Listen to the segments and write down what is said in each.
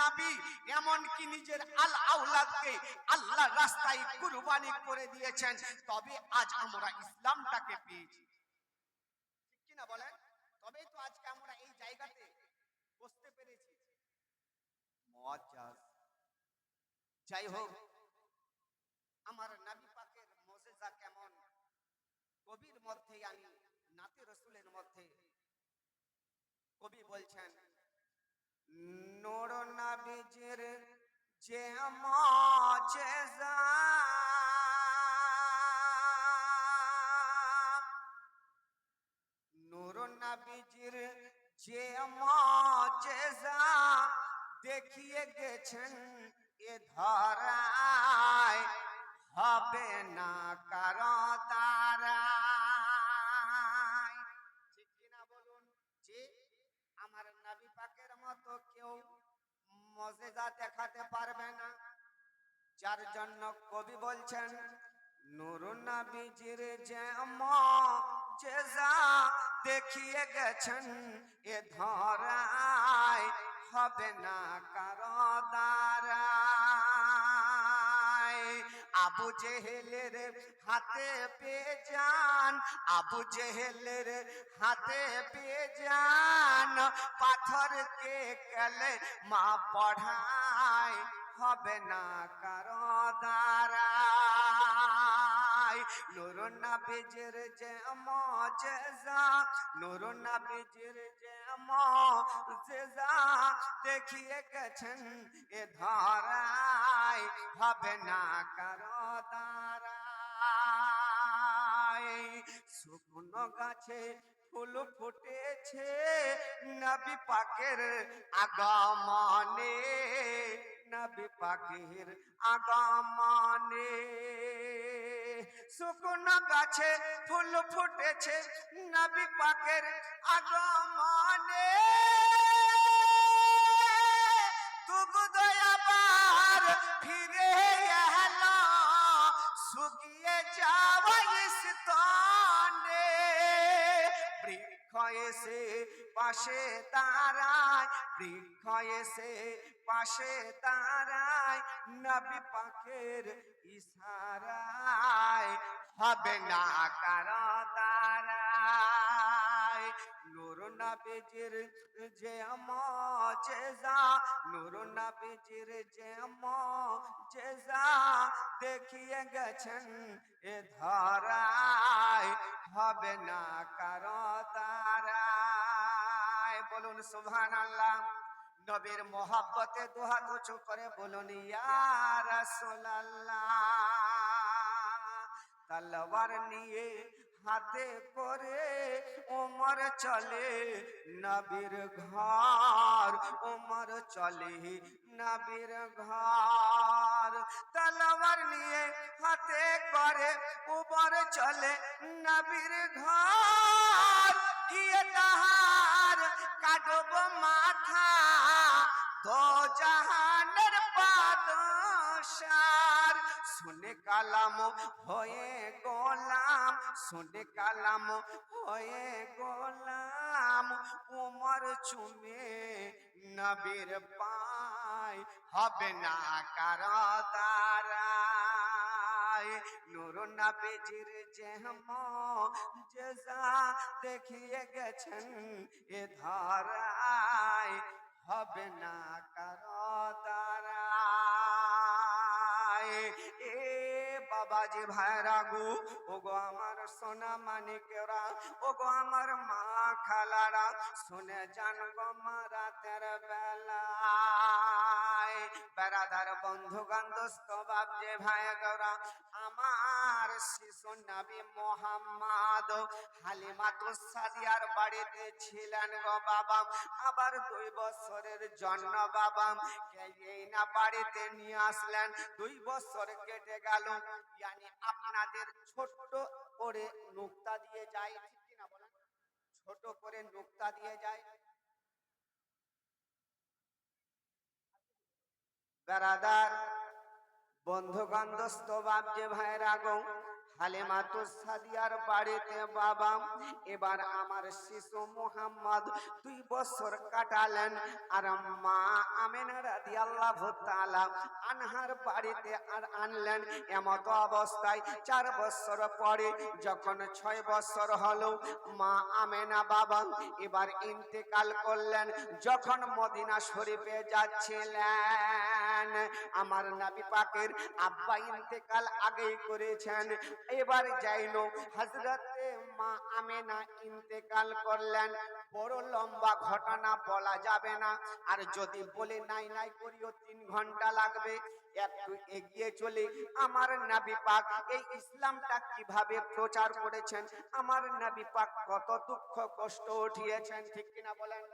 নবী এমনকি নিজের আওলাদকে আল্লাহর রাস্তায় কুরবানি করে দিয়েছেন, তবে আজ আমরা ইসলামটাকে পেয়েছি। ঠিক কি না বলেন? তবেই তো আজকে আমরা এই জায়গাতে বসতে পেরেছি। মুআজ্জাজ। যাই হোক, আমার নবী পাকের মুজিজা কেমন, কবির মধ্যে আমি নাতে রাসূলের মধ্যে কবি বলছেন, নূর নবীজির যে মুজিজা, নূর নবীজির যে মুজিজা দেখিয়ে গেছেন এ ধরায়, হবে না কারো দ্বারায়। ঠিক কিনা বলুন? যে আমার নবী পাকের মতো কেউ মুজিজা দেখাতে পারবে না, যার জন্য কবি বলছেন, নূর নবীজির যে মুজিজা দেখিয়ে গেছেন এ ধরায়, হবে না কারো দ্বারায়। আবু জেহেলের হাতে পেয়ে যান, আবু জেহেলের হাতে পেয়ে যান, পাথরকে কালেমা পড়ায়, হবে না কারো দ্বারায়। নূর নবীজির যে মুজিজা, নূর নবীজির যে মুজিজা দেখিয়ে গেছেন এ ধরায়, হবে না কারো দ্বারায়। শুকনো গাছে ফুল ফুটেছে নবী পাকের আগমনে, নবী পাকের আগমনে। শুকনো গাছে ফুল ফুটেছে নবী পাকের আগমনে, দুগ্ধ আবার ফিরে এলো শুকিয়ে যাওয়া স্তনে। বৃক্ষ এসে পাশে দাঁড়ায়, বৃক্ষ এসে পাশে দাঁড়ায়, নবী পাকের ইশারায়, হবে না কারো দ্বারায়। নূর নবীজির যে মুজিজা, নূর নবীজির যে মুজিজা দেখিয়ে গেছেন এ ধরায়, হবে না কারো দ্বারায়। বলুন সুবহানাল্লাহ। নবীর মোহাব্বতে দুহাত উঁচু করে বলুন ইয়া রাসূলুল্লাহ। তলোয়ার নিয়ে হাতে করে ওমর চলে নবীর ঘর, ওমর চলে নবীর ঘর। তলোয়ার নিয়ে হাতে করে ওমর চলে নবীর ঘর, গিয়ে তাহার কাটব মাথা দো জাহানের বাদশার। শুনে কালাম হয়ে গোলাম, শুনে কালাম হয়ে গোলাম, উমর চুমে নবীর পায়, হবে না কারো দ্বারায়। নূর নবীজির যে মুজিজা দেখিয়ে গেছেন এ ধরায়, হবে না কারো দ্বারায়। এ বাবাজি ভাইরা গো, ও গো আমার সোনা মানিকেরা, ও গো আমার মা খালারা, শুনে জান গো মা রাতের বেলায়। বেড়াদার বন্ধুগণ দোস্ত বাপ যে ভাই গৌরা, আমার শিশু নবী মোহাম্মদ হালিমাতুস সাদিয়ার বাড়িতে ছিলেন গো বাবা। আবার 2 বছরের জন্য বাবা এই না বাড়িতে নিয়ে আসলেন। 2 বছর কেটে গেল, ইয়ানি আপনাদের ছোট্ট করে নুক্তা দিয়ে যায়। ঠিক কিনা বলেন? ছোট করে নুক্তা দিয়ে যায়। বেড়াদার বন্ধুগণ দোস্ত বাপ যে ভাইরা গো, হালিমাতু সাদিয়ার বাড়িতে বাবা। এবার আমার শিশু মুহাম্মদ 2 বছর কাটালেন, আর মা আমেনা রাদিয়াল্লাহু তাআলা আনহার বাড়িতে আর আনলেন। এমত অবস্থায় 4 বছর পরে যখন 6 বছর হলো, মা আমেনা বাবা এবার ইন্তেকাল করলেন। যখন মদিনা শরীফে যাচ্ছিলেন, আমার নবী পাকের আব্বা ইন্তেকাল আগেই করেছেন। এবার যাইলো হযরতে মা আমেনা ইন্তেকাল করলেন। বড় লম্বা ঘটনা, বলা যাবে না, আর যদি বলে নাই নাই করিও 3 ঘন্টা লাগবে। একটু এগিয়ে চলে আমার নবী পাক এই ইসলামটা কিভাবে প্রচার করেছেন, আমার নবী পাক কত দুঃখ কষ্ট উঠিয়েছেন, ঠিক কিনা বলেন?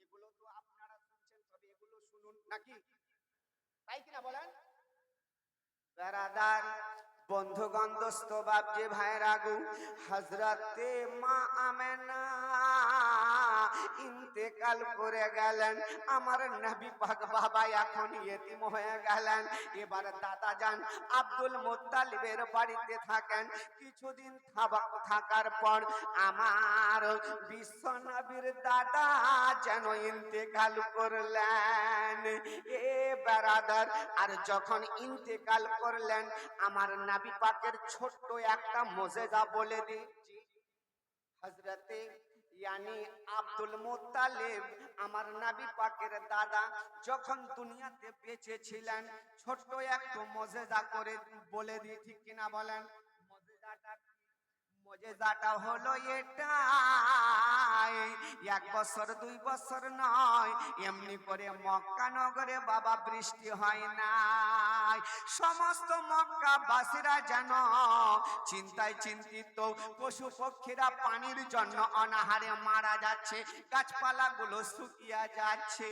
এগুলো তো আপনারা শুনছেন, তবে এগুলো শুনুন নাকি, তাই কিনা বলেন? বেরাদার, বন্ধুগণ, দোস্ত, বাপজি, ভাইরা গো, হযরতে মা আমেনা ইন্তেকাল করে গেলেন। আমার নবী পাক বাবা এখন ইতিম হয়ে গেলেন। এবার দাদা জান আব্দুল মুত্তালিবের বাড়িতে থাকেন। কিছুদিন থাকার পর আমার বিশ্ব নবীর দাদা যেন ইন্তেকাল করলেন। এ বেরাদার, আর যখন ইন্তেকাল করলেন, আমার নবী পাকের ছোট্ট একটা মুজিজা বলে দিচ্ছি। হযরতে ইয়ানি আব্দুল মুত্তালিব, আমার নবী পাকের দাদা, যখন দুনিয়াতে বেঁচে ছিলেন, ছোট্ট একটু মুজিজা করে বলে দিই, ঠিক কিনা বলেন? মুজিজাটা হলো এটাই, 1 বছর 2 বছর নয়, এমনি করে মক্কা নগরে বাবা বৃষ্টি হয় নাই। সমস্ত মক্কাবাসীরা যেন চিন্তায় চিন্তিত, পশু পক্ষীরা পানির জন্য অনাহারে মারা যাচ্ছে, গাছপালাগুলো শুকিয়ে যাচ্ছে।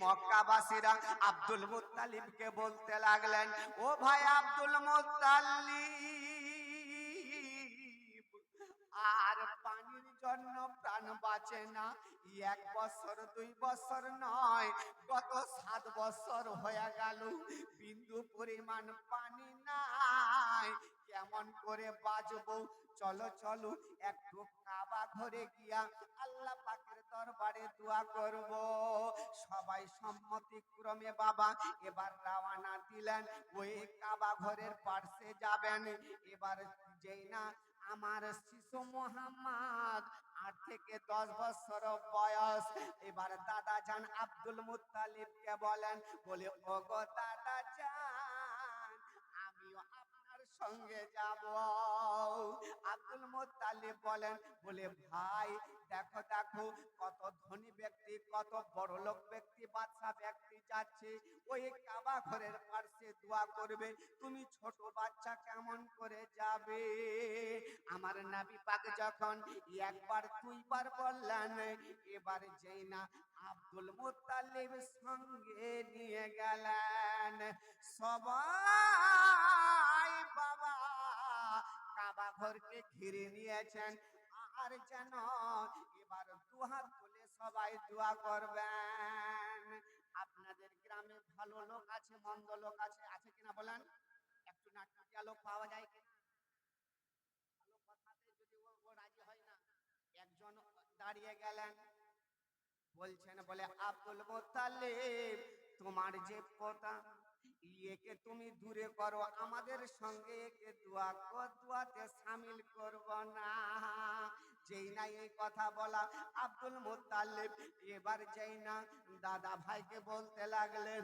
মক্কাবাসীরা আব্দুল মুত্তালিবকে বলতে লাগলেন, ও ভাই আব্দুল মুত্তালিব, আর পানির জন্য প্রাণ বাঁচে না। 1 বছর 2 বছর নয়, গত 7 বছর হয়ে গেল, বিন্দু পরিমাণ পানি নাই, কেমন করে বাঁচবো? চলো চলো একটু কাবা ঘরে গিয়া আল্লাহ পাকের দরবারে দোয়া করব। সবাই সম্মতিক্রমে বাবা এবার রওনা দিলেন, ওই কাবা ঘরের পাশে যাবেন। এবার যেই না আমার শিশু মুহাম্মদ 8 থেকে 10 বছর বয়স, এবার দাদা জান আব্দুল মুত্তালিবকে বলেন, বলে ওগো দাদা জান, আমিও আপনার সঙ্গে যাব। আব্দুল মুত্তালিব বলেন, বলে ভাই দেখো দেখো, কত ধনী ব্যক্তি, কত বড় লোক ব্যক্তি, বাদশা ব্যক্তি যাচ্ছে ওই কাবা ঘরের পাশে দোয়া করবে, তুমি ছোট বাচ্চা কেমন করে যাবে? আমার নবী পাক যখন একবার 2 বার বললেন, এবার যেই না আব্দুল মুত্তালিব সঙ্গে নিয়ে গেলেন, সবাই বাবা কাবা ঘরকে ঘিরে নিয়েছেন। আর যেন এবার 2 হাত তুলে সবাই দোয়া করবেন। আপনাদের গ্রামে ভালো লোক আছে, মন্দ লোক আছে, আছে কিনা বলেন? একটু নাটকিয়া লোক পাওয়া যায় কিনা? ভালো কথাতে যদি ও রাজি হয় না, একজন দাঁড়িয়ে গেলেন, বলছেন, বলে আব্দুল মুত্তালিব, তোমার যে পোতা, একে তুমি দূরে করো, আমাদের সঙ্গে একে দোয়াতে শামিল করব না। যেই না এই কথা বলা, আব্দুল মুত্তালিব এবার যেই না দাদা ভাইকে বলতে লাগলেন,